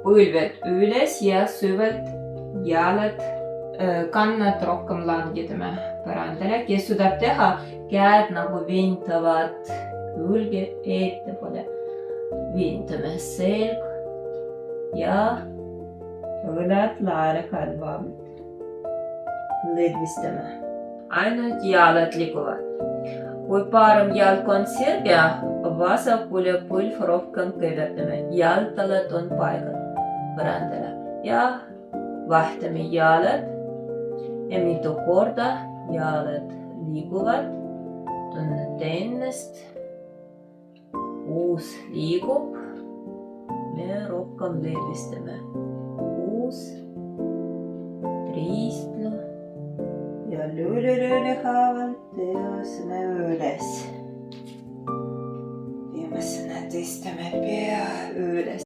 põlved üles ja süvelt jalad kannad rohkem langedame põrandale. Kes suudab teha, käed nagu vintavad külge ettepoole. Vintame selg ja õlad laele kalvavad. Lõdvistame. Ainult jalad liiguvad. Kui parem jalg on sirge, vasakule põlv rohkem kõivetame. Jaltalad on paigal põrandale ja vahtame jalad ja mitu korda jalad liiguvad. Tunnete ennast. Uus liigub. Me rohkem lõdvistame. Uus riistlu ja lüüli haavalt tõusme üles. Viimasena tõstame pea üles.